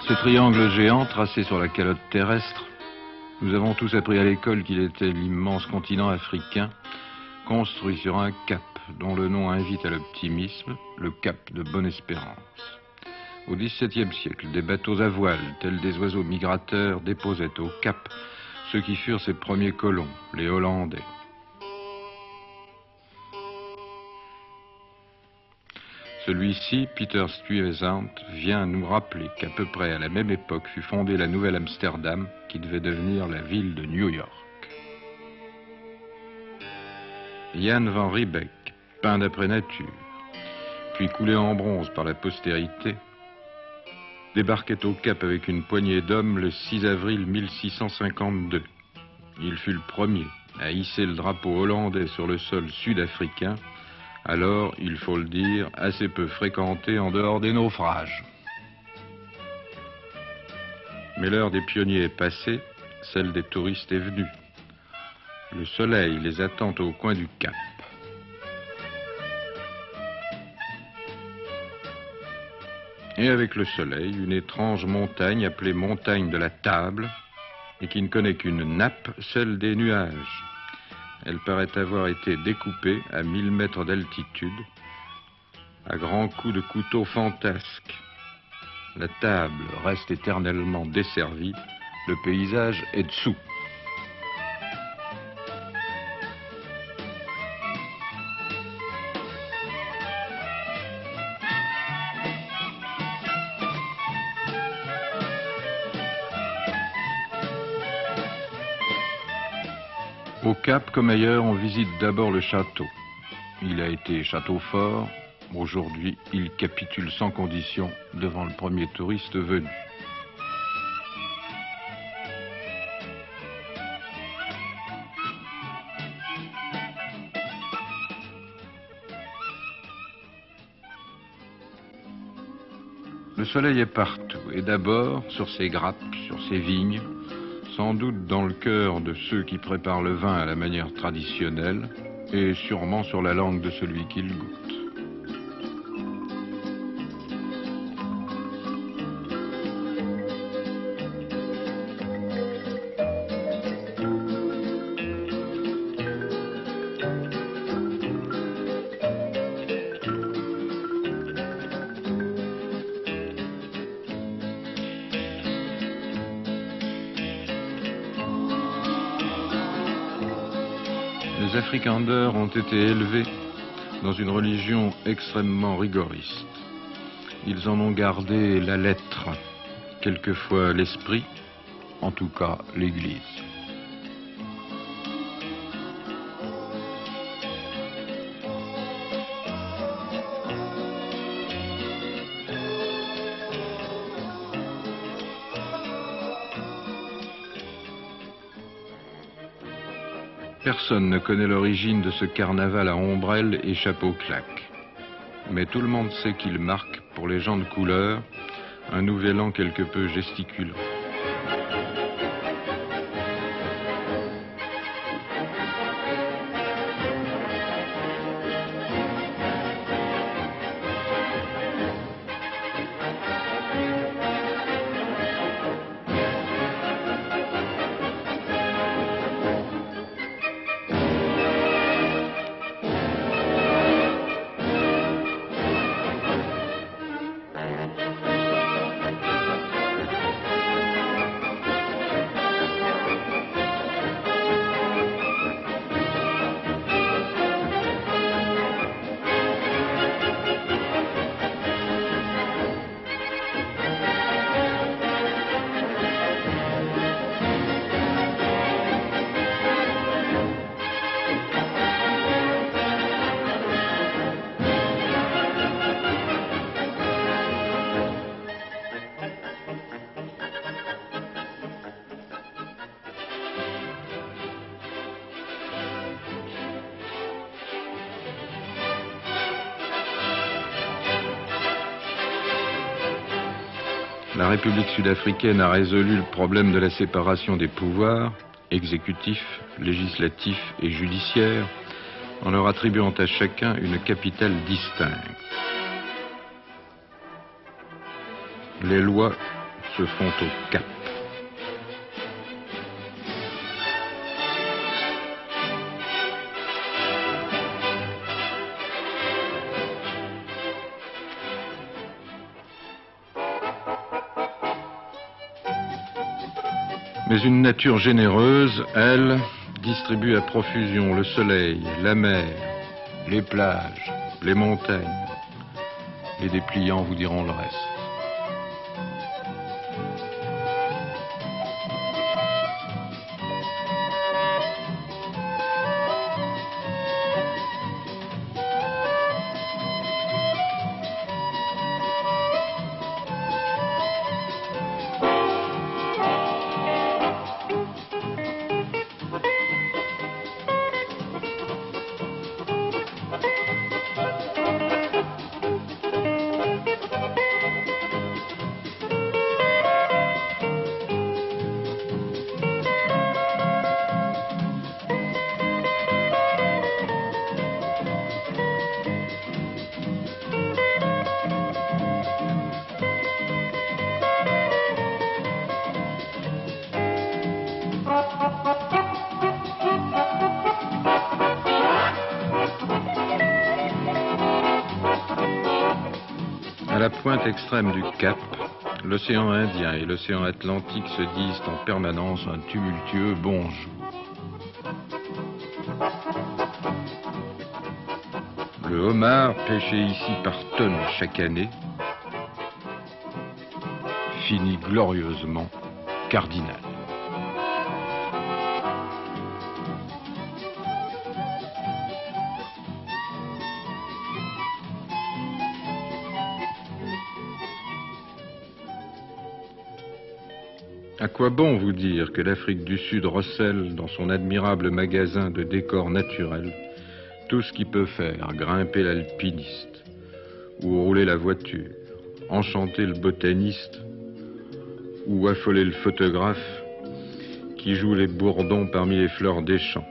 Ce triangle géant tracé sur la calotte terrestre, nous avons tous appris à l'école qu'il était l'immense continent africain, construit sur un cap dont le nom invite à l'optimisme, le cap de Bonne-Espérance. Au XVIIe siècle, des bateaux à voile, tels des oiseaux migrateurs, déposaient au cap ceux qui furent ses premiers colons, les Hollandais. Celui-ci, Peter Stuyvesant, vient nous rappeler qu'à peu près à la même époque fut fondée la nouvelle Amsterdam, qui devait devenir la ville de New York. Jan van Riebeeck, peint d'après nature, puis coulé en bronze par la postérité, débarquait au Cap avec une poignée d'hommes le 6 avril 1652. Il fut le premier à hisser le drapeau hollandais sur le sol sud-africain, alors, il faut le dire, assez peu fréquenté en dehors des naufrages. Mais l'heure des pionniers est passée, celle des touristes est venue. Le soleil les attend au coin du Cap. Et avec le soleil, une étrange montagne appelée montagne de la Table, et qui ne connaît qu'une nappe, celle des nuages. Elle paraît avoir été découpée à 1000 mètres d'altitude, à grands coups de couteau fantasques. La table reste éternellement desservie, le paysage est dessous. Au Cap, comme ailleurs, on visite d'abord le château. Il a été château fort. Aujourd'hui, il capitule sans condition devant le premier touriste venu. Le soleil est partout, et d'abord sur ses grappes, sur ses vignes, sans doute dans le cœur de ceux qui préparent le vin à la manière traditionnelle, et sûrement sur la langue de celui qui le goûte. Les Afrikanders ont été élevés dans une religion extrêmement rigoriste. Ils en ont gardé la lettre, quelquefois l'esprit, en tout cas l'Église. Personne ne connaît l'origine de ce carnaval à ombrelles et chapeau-claque. Mais tout le monde sait qu'il marque, pour les gens de couleur, un nouvel an quelque peu gesticulant. La République sud-africaine a résolu le problème de la séparation des pouvoirs, exécutif, législatif et judiciaire, en leur attribuant à chacun une capitale distincte. Les lois se font au Cap. Mais une nature généreuse, elle, distribue à profusion le soleil, la mer, les plages, les montagnes. Les dépliants vous diront le reste. À la pointe extrême du Cap, l'océan Indien et l'océan Atlantique se disent en permanence un tumultueux bonjour. Le homard, pêché ici par tonnes chaque année, finit glorieusement cardinal. À quoi bon vous dire que l'Afrique du Sud recèle dans son admirable magasin de décors naturels tout ce qui peut faire grimper l'alpiniste, ou rouler la voiture, enchanter le botaniste, ou affoler le photographe qui joue les bourdons parmi les fleurs des champs.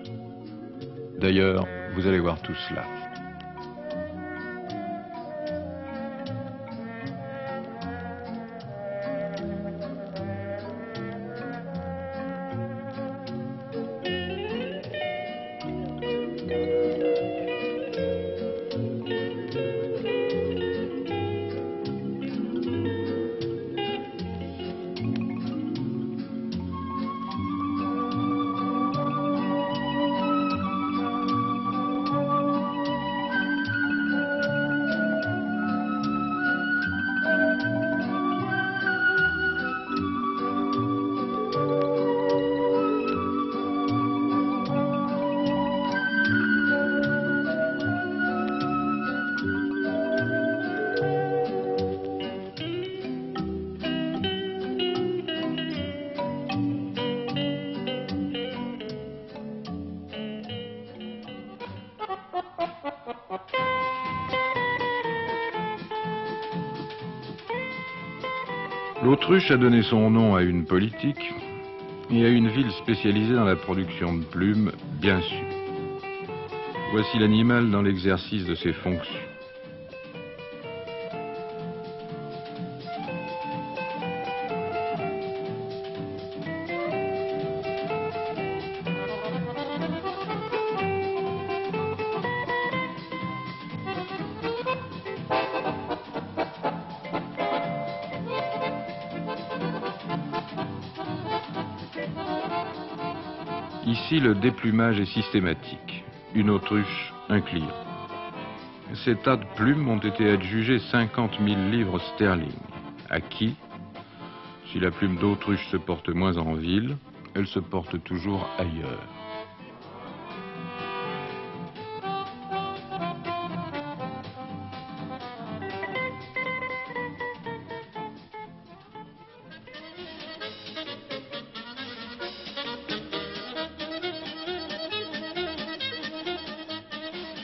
D'ailleurs, vous allez voir tout cela. L'autruche a donné son nom à une politique et à une ville spécialisée dans la production de plumes, bien sûr. Voici l'animal dans l'exercice de ses fonctions. Ici, le déplumage est systématique. Une autruche, un client. Ces tas de plumes ont été adjugés 50 000 livres sterling. À qui? Si la plume d'autruche se porte moins en ville, elle se porte toujours ailleurs.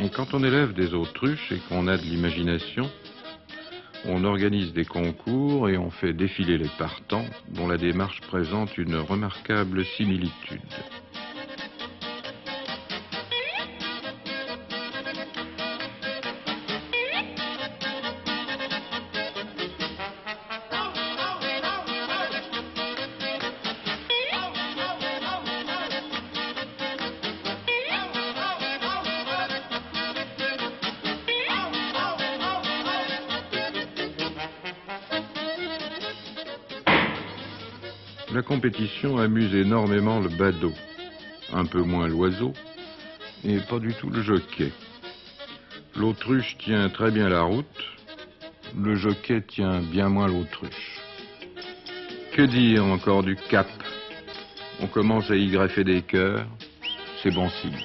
Et quand on élève des autruches et qu'on a de l'imagination, on organise des concours et on fait défiler les partants dont la démarche présente une remarquable similitude. La compétition amuse énormément le badaud, un peu moins l'oiseau, et pas du tout le jockey. L'autruche tient très bien la route, le jockey tient bien moins l'autruche. Que dire encore du cap? On commence à y greffer des cœurs, c'est bon signe.